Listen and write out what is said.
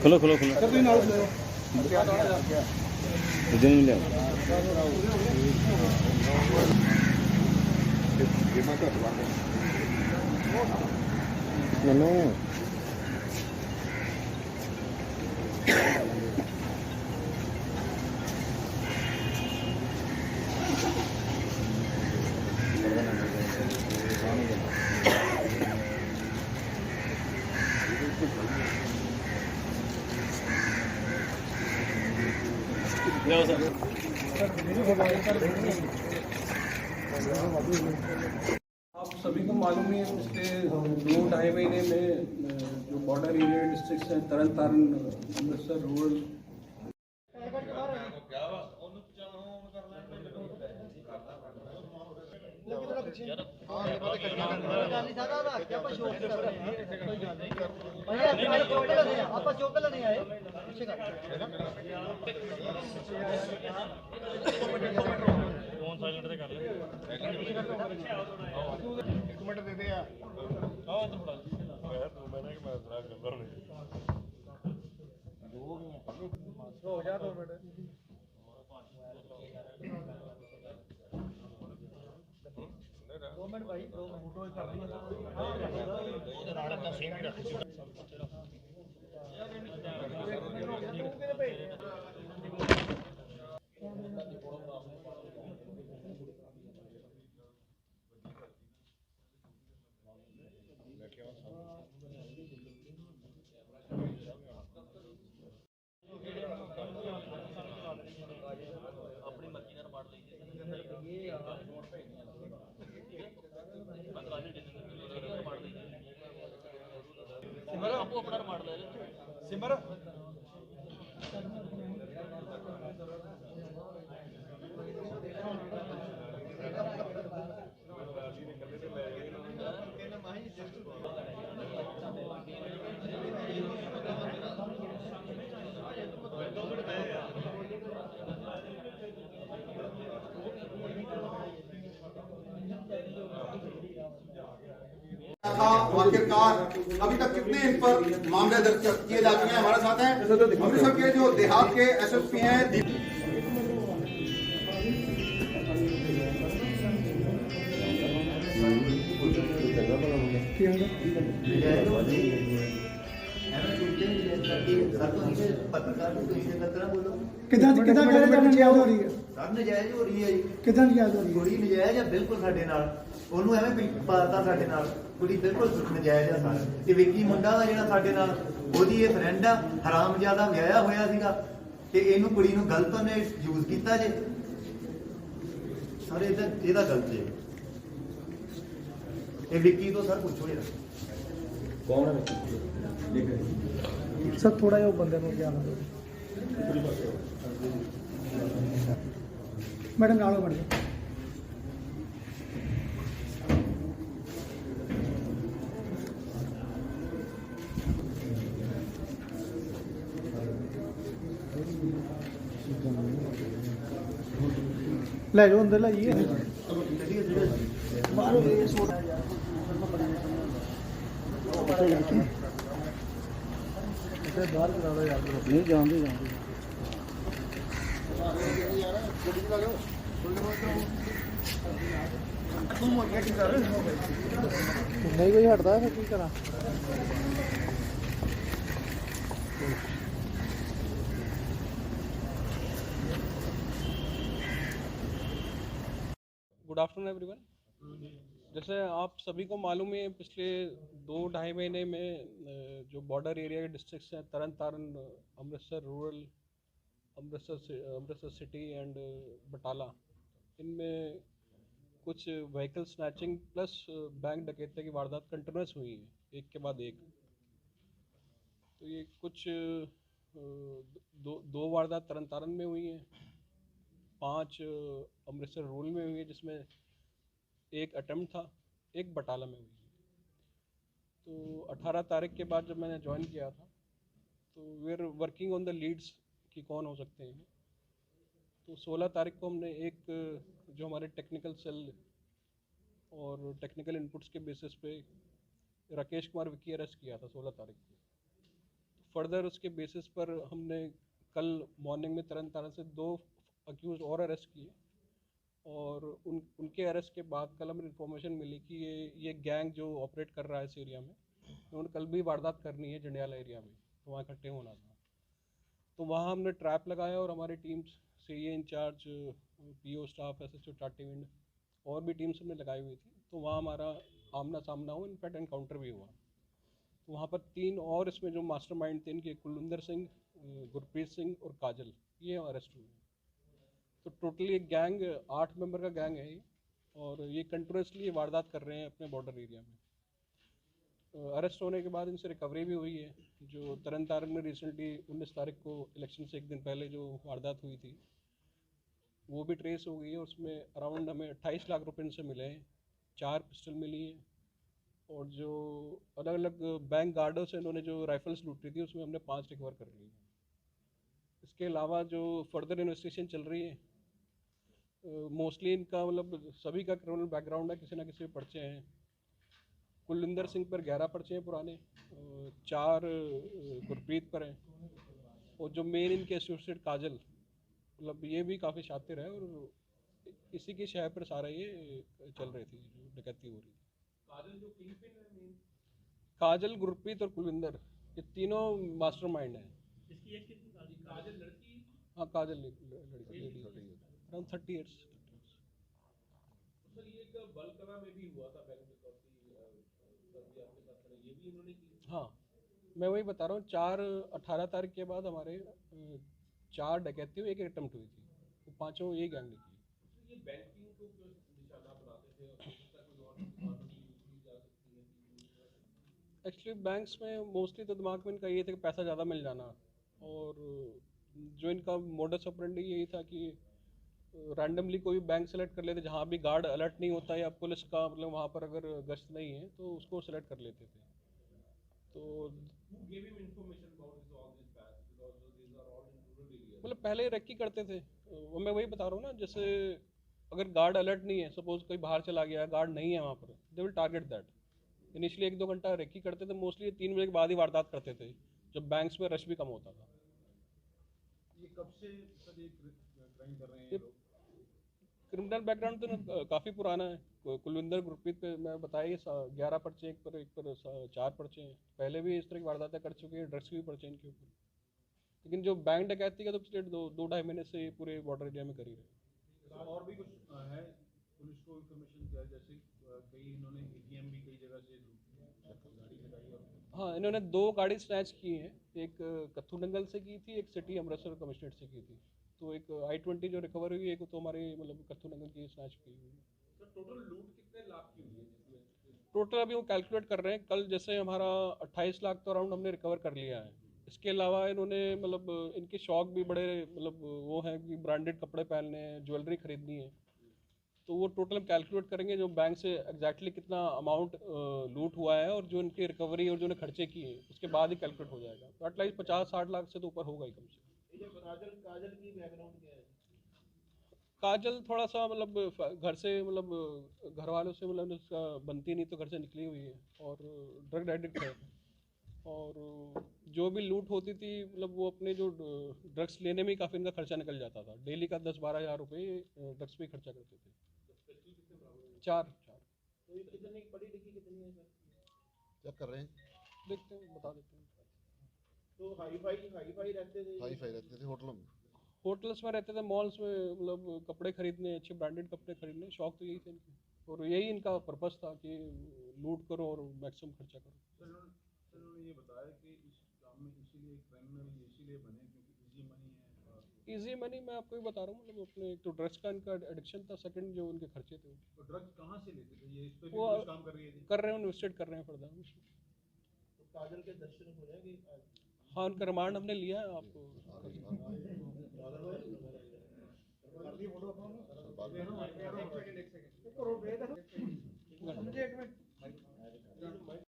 खोलो खोलो खोलो दिन मिल आप सभी को मालूम है पिछले 2-2.5 महीने में जो बॉर्डर एरिया डिस्ट्रिक्ट हैं तरन तारण अमृतसर रूरल सिमर आखिरकार अभी तक कितने इन पर मामले दर्ज किए जा चुके हैं। हमारे साथ हैं अमृतसर के जो देहात के एसएसपी हैं। ਕਿਦਾਂ ਨਜਾਇਜ਼ ਹੋ ਰਹੀ ਹੈ? ਸਭ ਨਜਾਇਜ਼ ਹੋ ਰਹੀ ਹੈ ਜੀ। ਕਿਦਾਂ ਨਜਾਇਜ਼ ਹੋ ਰਹੀ ਹੈ? ਕੁੜੀ ਨਜਾਇਜ਼ ਆ ਬਿਲਕੁਲ ਸਾਡੇ ਨਾਲ, ਉਹਨੂੰ ਐਵੇਂ ਪਾਤਾ ਸਾਡੇ ਨਾਲ, ਕੁੜੀ ਬਿਲਕੁਲ ਨਜਾਇਜ਼ ਆ ਸਾਰਾ। ਤੇ ਵਿੱਕੀ ਮੁੰਡਾ ਦਾ ਜਿਹੜਾ ਸਾਡੇ ਨਾਲ, ਉਹਦੀ ਇਹ ਫਰੈਂਡ ਆ, ਹਰਾਮਜ਼ਾਦਾ ਵਿਆਹਿਆ ਹੋਇਆ ਸੀਗਾ ਤੇ ਇਹਨੂੰ ਕੁੜੀ ਨੂੰ ਗਲਤ ਉਹਨੇ ਯੂਜ਼ ਕੀਤਾ ਜੇ। ਸਾਰੇ ਇਹਦਾ ਗਲਤ ਜੇ। ਇਹ ਵਿੱਕੀ ਤੋਂ ਸਰ ਪੁੱਛੋ ਜਰਾ ਕੌਣ ਹੈ ਵਿੱਕੀ? ਸਰ ਥੋੜਾ ਜਿਹਾ ਉਹ ਬੰਦੇ ਨੂੰ ਗਿਆਨ ਦਿਓ ਮੈਡਮ ਨਾਲ ਬਣ ਜਾ। ਲੈ ਜਾਓ ਅੰਦਰ ਲੈ ਜਾਈਏ ਬਾਹਰ ਇਹ ਸੋਡਾ ਇੱਥੇ ਬਾਹਰ ਕਰਾ ਲਓ ਯਾਰ। नहीं जानते नहीं कोई हटता है की करा। Good afternoon everyone. जैसे आप सभी को मालूम है पिछले 2-2.5 महीने में जो बॉर्डर एरिया के डिस्ट्रिक्ट्स हैं Tarn Taran Amritsar rural Amritsar city and Batala, इनमें कुछ व्हीकल स्नैचिंग प्लस बैंक डकैती की वारदात कंटिन्यूस हुई हैं, एक के बाद एक। तो ये कुछ दो वारदात तरन तारण में हुई हैं, 5 अमृतसर रूरल में हुई है, जिसमें एक अटेम्प्ट था, एक बटाला में हुई। तो 18 तारीख के बाद जब मैंने ज्वाइन किया था तो we are working on the leads कि कौन हो सकते हैं। तो 16 तारीख को हमने एक जो हमारे टेक्निकल सेल और टेक्निकल इनपुट्स के बेसिस पे राकेश कुमार विक्की अरेस्ट किया था 16 तारीख को। फर्दर उसके बेसिस पर हमने कल मॉर्निंग में तरन तारण से 2 अक्यूज़ और अरेस्ट किए, और उनके अरेस्ट के बाद कल हमें इन्फॉर्मेशन मिली कि ये गैंग जो ऑपरेट कर रहा है इस एरिया में, उन्होंने कल भी वारदात करनी है जंडियाला एरिया में, तो वहाँ इकट्ठे होना था। तो वहाँ हमने ट्रैप लगाया और हमारी teams CA incharge, PO staff, SHO टाटीविंड और भी टीम्स हमने लगाई हुई थी। तो वहाँ हमारा आमना सामना हुआ, इनफैक्ट एनकाउंटर भी हुआ। तो वहाँ पर 3 और इसमें जो मास्टरमाइंड थे, इनके कुलविंदर सिंह, गुरप्रीत सिंह और काजल, ये अरेस्ट हुए। तो टोटली एक गैंग 8 मेंबर का गैंग है ये, और ये कंटिन्यूसली वारदात कर रहे हैं अपने बॉर्डर एरिया में। अरेस्ट होने के बाद इनसे रिकवरी भी हुई है। जो तरन तारण में रिसेंटली 19 तारीख को इलेक्शन से एक दिन पहले जो वारदात हुई थी, वो भी ट्रेस हो गई है। उसमें अराउंड हमें 28 लाख रुपए इनसे मिले हैं, 4 पिस्टल मिली है, और जो अलग अलग बैंक गार्डों से इन्होंने जो राइफल्स लूटी थी, उसमें हमने 5 रिकवर कर ली है। इसके अलावा जो फर्दर इन्वेस्टिगेशन चल रही है, मोस्टली इनका मतलब सभी का क्रिमिनल बैकग्राउंड है, किसी ना किसी पर्चे हैं। कुलविंदर सिंह पर 11 पर्चे हैं पुराने, 4 गुरप्रीत पर हैं, और जो मेन इनके एसोसिएट काजल, मतलब ये भी काफ़ी शातिर है, और इसी की शहर पर सारा ये चल रही थी जो डकैती हो रही थी। काजल जो किंगपिन है मेन, काजल, गुरप्रीत और कुलविंदर, ये तीनों मास्टरमाइंड हैं। इसकी एज कितनी? काजल लड़की? हाँ, काजल लड़की, अराउंड 30 ईयर्स। सर ये एक बलकरा में भी हुआ था बैंक डकैती, आपके साथ खड़े, ये भी इन्होंने की? हाँ, मैं वही बता रहा हूँ। 18 तारीख के बाद हमारे 4 डकैती हुई, 1 अटेम्प्ट हुई थी, वो 5 ये गैंग ने की। ये बैंकिंग को निशाना बनाते थे, एक्चुअली बैंक्स में मोस्टली तो दिमाग में इनका ये था कि पैसा ज़्यादा मिल जाना, और जो इनका मोडस ऑपरेंडी यही था कि रैंडमली कोई बैंक सेलेक्ट कर लेते, जहाँ भी गार्ड अलर्ट नहीं होता या पुलिस का मतलब वहाँ पर अगर गश्त नहीं है तो उसको सेलेक्ट कर लेते थे। तो मतलब पहले रेकी करते थे, वो मैं वही बता रहा हूँ ना, जैसे अगर गार्ड अलर्ट नहीं है, सपोज कोई बाहर चला गया, गार्ड नहीं है वहाँ पर, they will target that. Initially 1-2 घंटा रेकी करते थे, मोस्टली 3 बजे के बाद ही वारदात करते थे, जब बैंक्स में रश भी कम होता था। ये कब से क्राइम कर रहे हैं लोग? क्रिमिनल बैकग्राउंड तो काफ़ी पुराना है। कुलविंदर, गुरप्रीत पे मैं बताया 11 पर्चे, एक पर 4 पर्चे हैं। पहले भी इस तरह की वारदातें कर चुके हैं, ड्रग्स के भी पर्चे इनके ऊपर। लेकिन जो बैंक डकैती का तो पिछले 2-2.5 महीने से पूरे बॉर्डर एरिया में कर ही रहे। और भी कुछ है पुलिस को इन्फॉर्मेशन क्या, जैसे कई इन्होंने एटीएम भी कई जगह से गाड़ी लगाई? और हाँ, इन्होंने 2 गाड़ी स्नैच की हैं, एक कत्थू नंगल से की थी, एक सिटी अमृतसर कमिश्नरेट से की थी। तो एक I-20 जो रिकवर हुई, एक तो हमारी मतलब कत्थू नंगल की स्नैच की हुई है। सर टोटल लूट कितने लाख की हुई है? टोटल अभी वो कैलकुलेट कर रहे हैं। कल जैसे हमारा 28 लाख तो अराउंड हमने रिकवर कर लिया है। इसके अलावा इन्होंने मतलब इनके शौक भी बड़े मतलब वो हैं कि ब्रांडेड कपड़े पहनने हैं, ज्वेलरी खरीदनी है। तो वो टोटल हम कैलकुलेट करेंगे जो बैंक से एग्जैक्टली कितना अमाउंट लूट हुआ है और जो इनकी रिकवरी और जो उन्हें खर्चे किए उसके बाद ही कैलकुलेट हो जाएगा। तो एटलाइज 50-60 लाख से तो ऊपर होगा ही कम से। काजल की बैकग्राउंड क्या है? काजल थोड़ा सा मतलब घर से मतलब घर वालों से मतलब उसका बनती नहीं, तो घर से निकली हुई है और ड्रग एडिक्ट है। और जो भी लूट होती थी मतलब वो अपने जो ड्रग्स लेने में ही काफ़ी इनका खर्चा निकल जाता था। डेली का 10-12 हज़ार रुपये ड्रग्स पे खर्चा करते थे। 4। तो ये कितनी पढ़ी लिखी कितनी है सर? चेक कर रहे हैं, देखते हैं, बता देते हैं। तो हाई फाई रहते थे? हाई फाई रहते थे होटलों में, होटल्स में रहते थे, मॉल्स में मतलब कपड़े खरीदने, अच्छे ब्रांडेड कपड़े खरीदने, शौक तो यही थे इनके, और यही इनका पर्पस था कि लूट करो और मैक्सिमम खर्चा करो। सर उन्होंने ये बताया कि इस काम में इसीलिए क्रिमिनल इसीलिए बने क्योंकि इजी मनी है। इजी मनी मैं आपको ही बता रहा हूँ, मतलब अपने एक तो ड्रग्स का इनका एडिक्शन था, सेकंड जो उनके खर्चे थे। तो ड्रग्स कहाँ से लेते थे ये? इस पे भी वो पुलिस काम कर रही है? कर रहे हैं, इन्वेस्टेड कर रहे हैं फर्दर। तो काजल के दर्शन हो जाएंगे? हाँ, उनका रिमांड हमने लिया है। आपको एक सेकंड